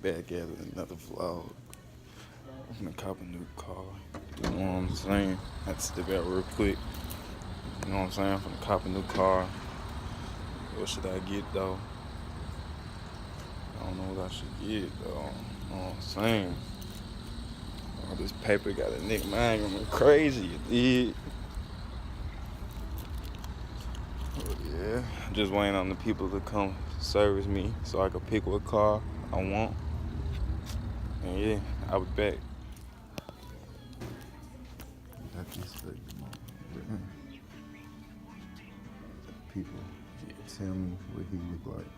Back at another vlog. I'm gonna cop a new car. You know what I'm saying? Had to step out real quick. You know what I'm saying? I'm gonna cop a new car. What should I get though? I don't know what I should get though. You know what I'm saying? All this paper got a nick mind going crazy, you did. But yeah, I'm just waiting on the people to come service me so I can pick what car I want. And yeah, I'll be back. People tell me what he look like.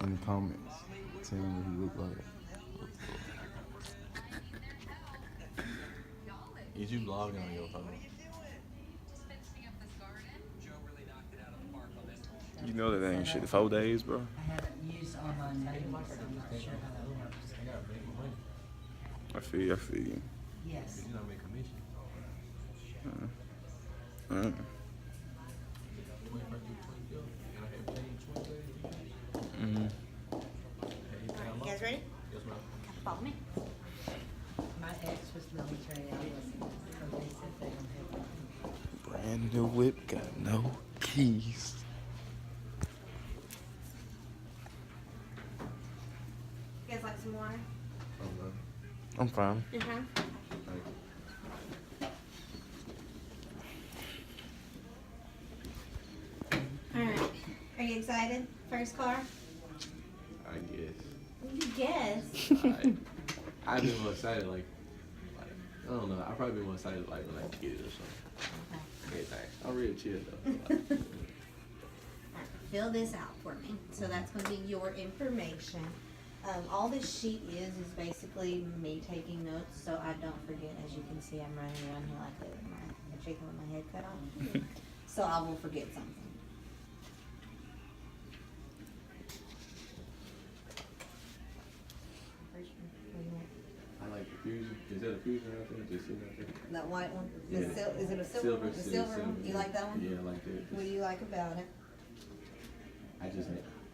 In the comments, tell me what he look like. Is you vlogging on your phone? You know that ain't shit. 4 days, bro. I haven't used online banking, so I'm not sure how that works. I gotta make money. I feel you. Yes. You not make commission. You guys ready? Yes, ma'am. Follow me. My ex was military. I wasn't. So they said they don't have. Brand new whip, got no keys. You guys like some water? I'm fine. You're fine. Alright. Are you excited? First car? I guess. You guess. I've been more excited like I don't know. I probably been more excited like when I get it or something. Anything. I'm real chill though. Alright, fill this out for me. So that's going to be your information. All this sheet is basically me taking notes so I don't forget. As you can see, I'm running around here like that with my chicken with my head cut off. So I will forget something. I like the fusion. Is that a fusion out there? Just sitting out there? That white one? Yeah. Is it a silver one? The silver one? You like that one? Yeah, I like that. What do you like about it?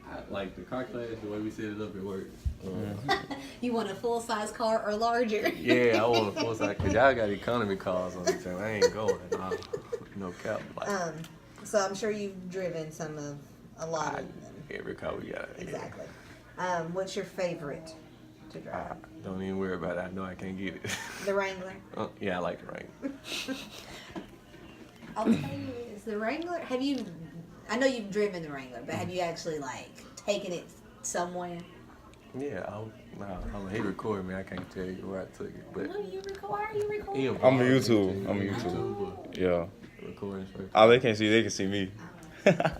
I like the car class, the way we set it up at work. You want a full-size car or larger? Yeah, I want a full size because y'all got economy cars on the time. I ain't going. No cap. Like, So I'm sure you've driven a lot of them. every car we got. Yeah. Exactly. What's your favorite to drive? Don't even worry about it. I know I can't get it. The Wrangler. Yeah, I like the Wrangler. I'll tell you, is the Wrangler, I know you've driven the Wrangler, but have you actually, taken it somewhere? Yeah, he recorded me. I can't tell you where I took it, but No, you record. Why are you recording? he I'm a YouTube. Yeah. Recording first. All they can't see, they can see me. Better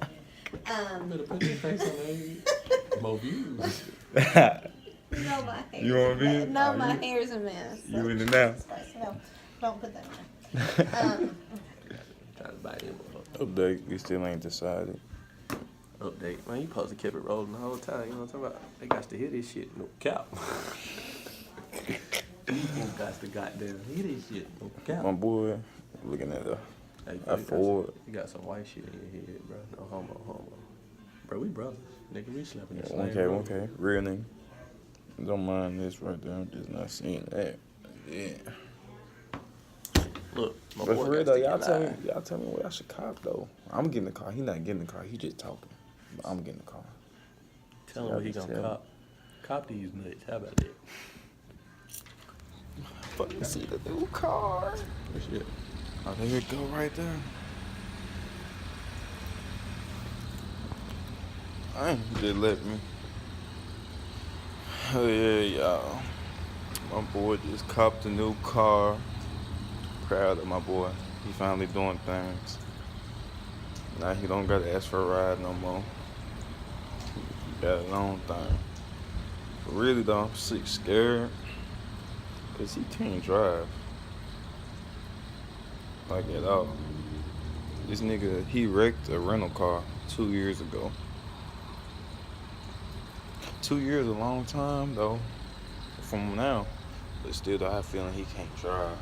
put your face on there. More views. No, my hair. You want me? No, my hair's a mess. You in it now? No, don't put that on. Trying to buy them. Update, we still ain't decided. Update. Man, you supposed to keep it rolling the whole time. You know what I'm talking about? They got to hear this shit. No cap. You got to goddamn hear this shit. No cap. My boy, looking at Hey, a Ford. You got some white shit in your head, bro. No homo. Bro, we brothers. Nigga, we slapping this Okay, okay. Real nigga. Don't mind this right there. I'm just not seeing that. Yeah. Look, my But boy for real got though, to get y'all tell me what I should cop though. I'm getting the car. He not getting the car. He just talking. But I'm getting the car. Tell him what he Just gonna tell cop. Cop these nuts. How about that? Fucking see the new car. Good shit. Oh, there it go right there. I ain't just let me. Oh yeah, y'all. My boy just copped a new car. Proud of my boy. He finally doing things. Now he don't gotta ask for a ride no more. He got his own thing. But really though, I'm sick scared. Cause he can't drive. Like at all. This nigga, he wrecked a rental car 2 years ago. 2 years a long time though. From now. But still though, I have a feeling he can't drive.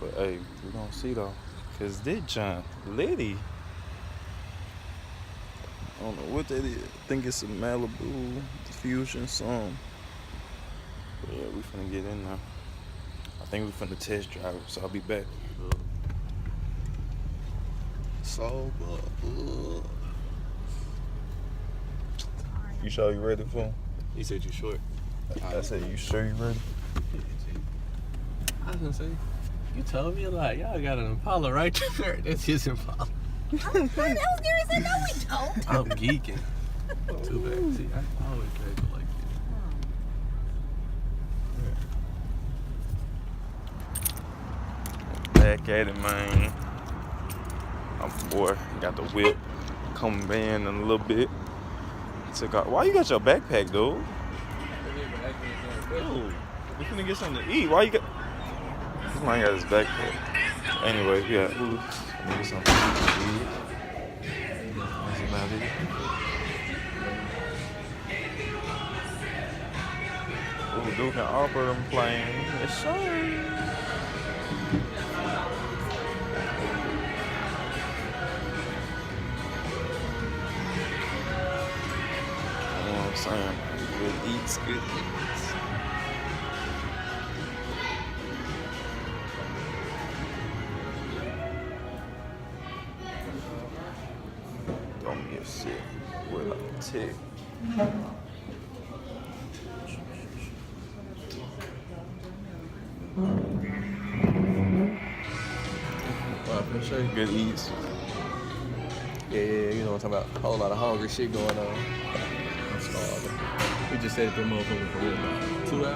But hey, we gonna see though. Cause this John Liddy. I don't know what that is. I think it's a Malibu Diffusion song. But yeah, we finna get in now. I think we finna test drive it, so I'll be back. So, you sure you ready for him? You said you short. I said, you sure you ready? I was gonna say, you told me a lot. Y'all got an Impala right there. That's his Impala. I was gonna say, no, we don't. I'm geeking. Too bad. See, I always drag it like this. Back at it, man. My boy got the whip coming in a little bit. Took out. Why you got your backpack, dude? Dude, we finna get something to eat. Why you got? This man got his backpack. Anyway, yeah. Let me get something to eat. What's the matter? Ooh, Duke and Arbor them playing. Yes, sir. You know what I'm saying? Good eats, good eats. Don't be a shit with a tick. For sure. Good eats. Yeah, you know what I'm talking about. A whole lot of hungry shit going on. I'm starving. We just said that motherfucker for real. 2 hours.